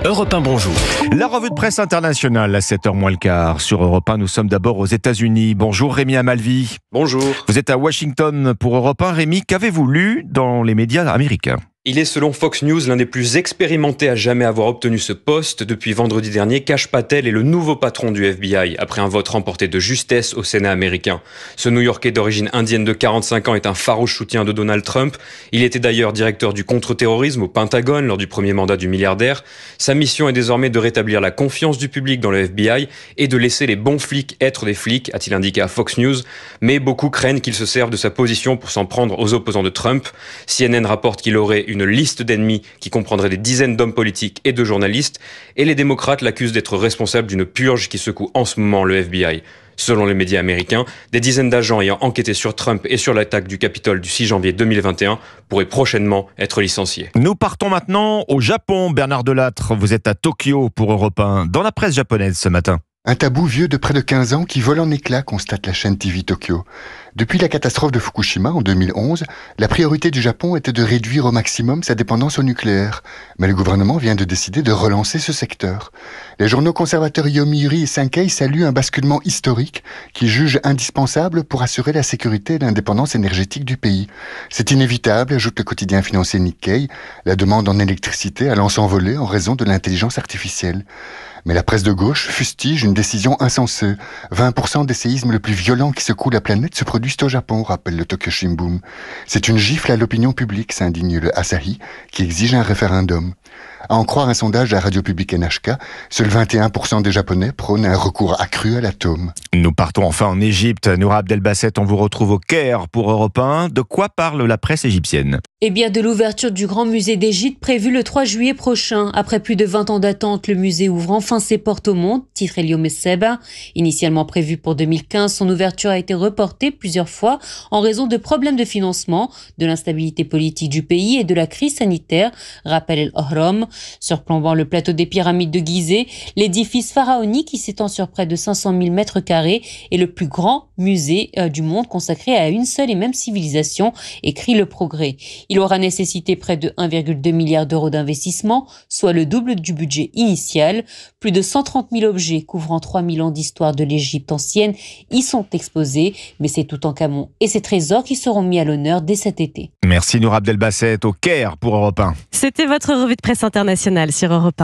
Europe 1, bonjour. La revue de presse internationale à 7h moins le quart. Sur Europe 1, nous sommes d'abord aux États-Unis. Bonjour Rémi Amalvi. Bonjour. Vous êtes à Washington pour Europe 1. Rémi, qu'avez-vous lu dans les médias américains ? Il est selon Fox News l'un des plus expérimentés à jamais avoir obtenu ce poste. Depuis vendredi dernier, Kash Patel est le nouveau patron du FBI, après un vote remporté de justesse au Sénat américain. Ce New-Yorkais d'origine indienne de 45 ans est un farouche soutien de Donald Trump. Il était d'ailleurs directeur du contre-terrorisme au Pentagone lors du premier mandat du milliardaire. Sa mission est désormais de rétablir la confiance du public dans le FBI et de laisser les bons flics être des flics, a-t-il indiqué à Fox News. Mais beaucoup craignent qu'il se serve de sa position pour s'en prendre aux opposants de Trump. CNN rapporte qu'il aurait une liste d'ennemis qui comprendrait des dizaines d'hommes politiques et de journalistes, et les démocrates l'accusent d'être responsable d'une purge qui secoue en ce moment le FBI. Selon les médias américains, des dizaines d'agents ayant enquêté sur Trump et sur l'attaque du Capitole du 6 janvier 2021 pourraient prochainement être licenciés. Nous partons maintenant au Japon. Bernard Delattre, vous êtes à Tokyo pour Europe 1. Dans la presse japonaise ce matin. Un tabou vieux de près de 15 ans qui vole en éclats, constate la chaîne TV Tokyo. Depuis la catastrophe de Fukushima en 2011, la priorité du Japon était de réduire au maximum sa dépendance au nucléaire. Mais le gouvernement vient de décider de relancer ce secteur. Les journaux conservateurs Yomiuri et Sankei saluent un basculement historique qu'ils jugent indispensable pour assurer la sécurité et l'indépendance énergétique du pays. C'est inévitable, ajoute le quotidien financier Nikkei, la demande en électricité allant s'envoler en raison de l'intelligence artificielle. Mais la presse de gauche fustige une décision insensée. 20% des séismes les plus violents qui secouent la planète se produisent au Japon, rappelle le Tokyo Shimbun. C'est une gifle à l'opinion publique, s'indigne le Asahi, qui exige un référendum. À en croire un sondage de la radio publique NHK, seuls 21% des Japonais prônent un recours accru à l'atome. Nous partons enfin en Égypte. Noura Abdelbasset, on vous retrouve au Caire pour Europe 1. De quoi parle la presse égyptienne ? Eh bien, de l'ouverture du Grand Musée d'Égypte prévue le 3 juillet prochain. Après plus de 20 ans d'attente, le musée ouvre enfin ses portes au monde, titre Eliom Seba. Initialement prévu pour 2015, son ouverture a été reportée plusieurs fois en raison de problèmes de financement, de l'instabilité politique du pays et de la crise sanitaire, rappelle El Ohram. Surplombant le plateau des pyramides de Gizeh, l'édifice pharaonique qui s'étend sur près de 500 000 mètres carrés est le plus grand musée du monde consacré à une seule et même civilisation, écrit Le Progrès. Il aura nécessité près de 1,2 milliard d'euros d'investissement, soit le double du budget initial. Plus de 130 000 objets couvrant 3 000 ans d'histoire de l'Égypte ancienne y sont exposés, mais c'est Toutankhamon et ses trésors qui seront mis à l'honneur dès cet été. Merci Noura Abdelbasset, au Caire pour Europe 1. C'était votre revue de presse internationale sur Europe 1.